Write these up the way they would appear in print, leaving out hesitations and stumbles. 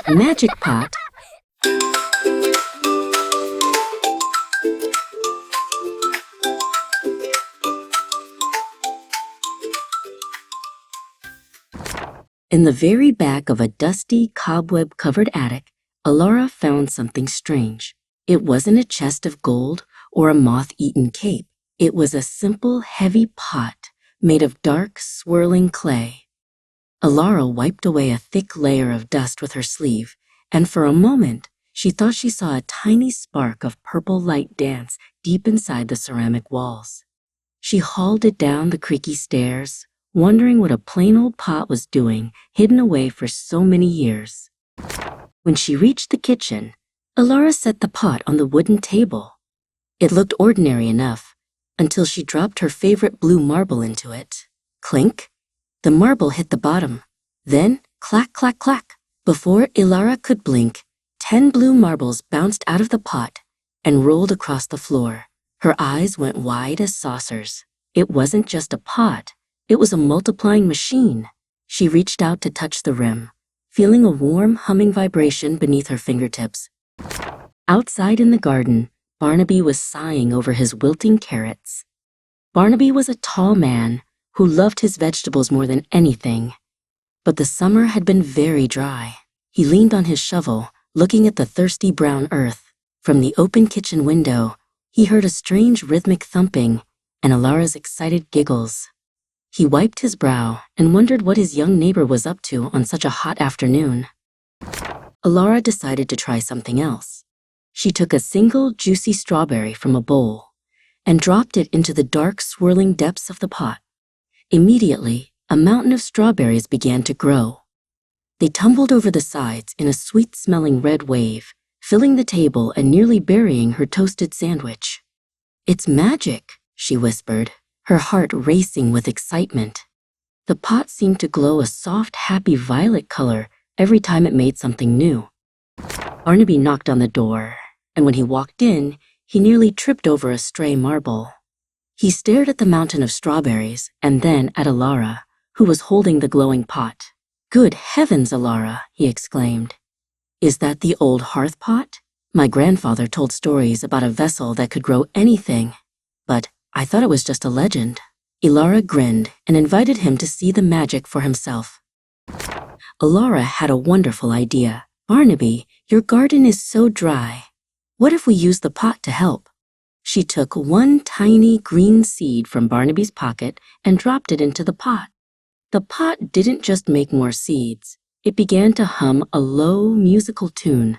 Magic Pot. In the very back of a dusty, cobweb-covered attic, Alara found something strange. It wasn't a chest of gold or a moth-eaten cape. It was a simple, heavy pot made of dark, swirling clay. Alara wiped away a thick layer of dust with her sleeve, and for a moment, she thought she saw a tiny spark of purple light dance deep inside the ceramic walls. She hauled it down the creaky stairs, wondering what a plain old pot was doing, hidden away for so many years. When she reached the kitchen, Alara set the pot on the wooden table. It looked ordinary enough, until she dropped her favorite blue marble into it. Clink! The marble hit the bottom. Then, clack, clack, clack. Before Alara could blink, 10 blue marbles bounced out of the pot and rolled across the floor. Her eyes went wide as saucers. It wasn't just a pot. It was a multiplying machine. She reached out to touch the rim, feeling a warm, humming vibration beneath her fingertips. Outside in the garden, Barnaby was sighing over his wilting carrots. Barnaby was a tall man who loved his vegetables more than anything. But the summer had been very dry. He leaned on his shovel, looking at the thirsty brown earth. From the open kitchen window, he heard a strange rhythmic thumping and Alara's excited giggles. He wiped his brow and wondered what his young neighbor was up to on such a hot afternoon. Alara decided to try something else. She took a single juicy strawberry from a bowl and dropped it into the dark, swirling depths of the pot. Immediately, a mountain of strawberries began to grow. They tumbled over the sides in a sweet-smelling red wave, filling the table and nearly burying her toasted sandwich. "It's magic," she whispered, her heart racing with excitement. The pot seemed to glow a soft, happy violet color every time it made something new. Barnaby knocked on the door, and when he walked in, he nearly tripped over a stray marble. He stared at the mountain of strawberries and then at Alara, who was holding the glowing pot. "Good heavens, Alara," he exclaimed. "Is that the old hearth pot? My grandfather told stories about a vessel that could grow anything, but I thought it was just a legend." Alara grinned and invited him to see the magic for himself. Alara had a wonderful idea. "Barnaby, your garden is so dry. What if we use the pot to help?" She took one tiny green seed from Barnaby's pocket and dropped it into the pot. The pot didn't just make more seeds. It began to hum a low, musical tune.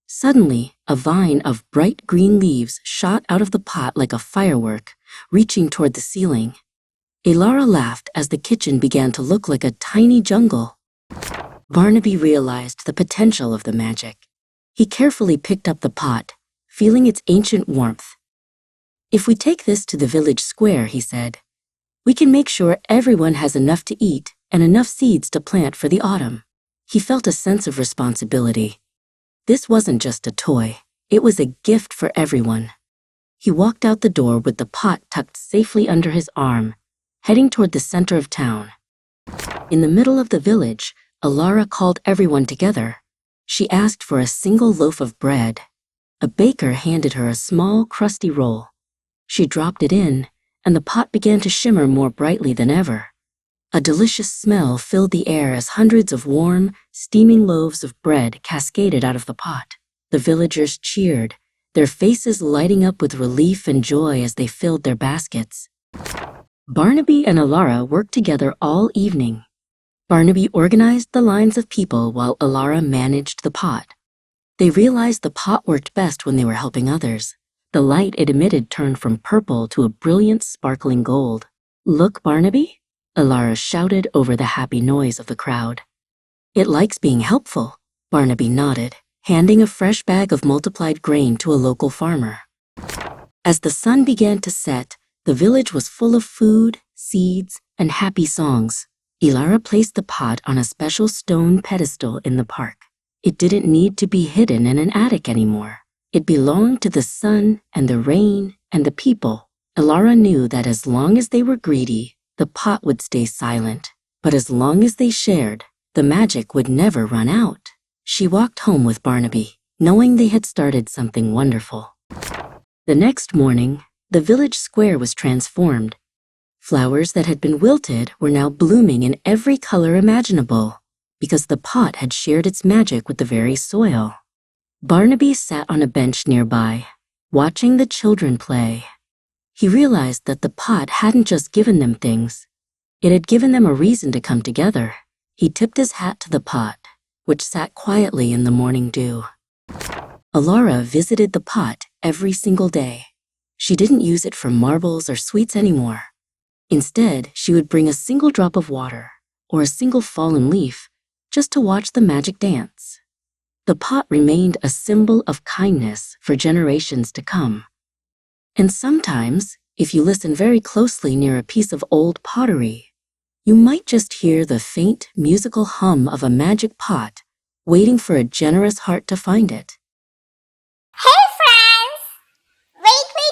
Suddenly, a vine of bright green leaves shot out of the pot like a firework, reaching toward the ceiling. Alara laughed as the kitchen began to look like a tiny jungle. Barnaby realized the potential of the magic. He carefully picked up the pot, feeling its ancient warmth. "If we take this to the village square," he said, "we can make sure everyone has enough to eat and enough seeds to plant for the autumn." He felt a sense of responsibility. This wasn't just a toy. It was a gift for everyone. He walked out the door with the pot tucked safely under his arm, heading toward the center of town. In the middle of the village, Alara called everyone together. She asked for a single loaf of bread. A baker handed her a small, crusty roll. She dropped it in, and the pot began to shimmer more brightly than ever. A delicious smell filled the air as hundreds of warm, steaming loaves of bread cascaded out of the pot. The villagers cheered, their faces lighting up with relief and joy as they filled their baskets. Barnaby and Alara worked together all evening. Barnaby organized the lines of people while Alara managed the pot. They realized the pot worked best when they were helping others. The light it emitted turned from purple to a brilliant, sparkling gold. "Look, Barnaby," Alara shouted over the happy noise of the crowd. "It likes being helpful," Barnaby nodded, handing a fresh bag of multiplied grain to a local farmer. As the sun began to set, the village was full of food, seeds, and happy songs. Alara placed the pot on a special stone pedestal in the park. It didn't need to be hidden in an attic anymore. It belonged to the sun and the rain and the people. Alara knew that as long as they were greedy, the pot would stay silent. But as long as they shared, the magic would never run out. She walked home with Barnaby, knowing they had started something wonderful. The next morning, the village square was transformed. Flowers that had been wilted were now blooming in every color imaginable, because the pot had shared its magic with the very soil. Barnaby sat on a bench nearby, watching the children play. He realized that the pot hadn't just given them things. It had given them a reason to come together. He tipped his hat to the pot, which sat quietly in the morning dew. Alara visited the pot every single day. She didn't use it for marbles or sweets anymore. Instead, she would bring a single drop of water or a single fallen leaf just to watch the magic dance. The pot remained a symbol of kindness for generations to come. And sometimes, if you listen very closely near a piece of old pottery, you might just hear the faint musical hum of a magic pot waiting for a generous heart to find it. Hey friends! Lately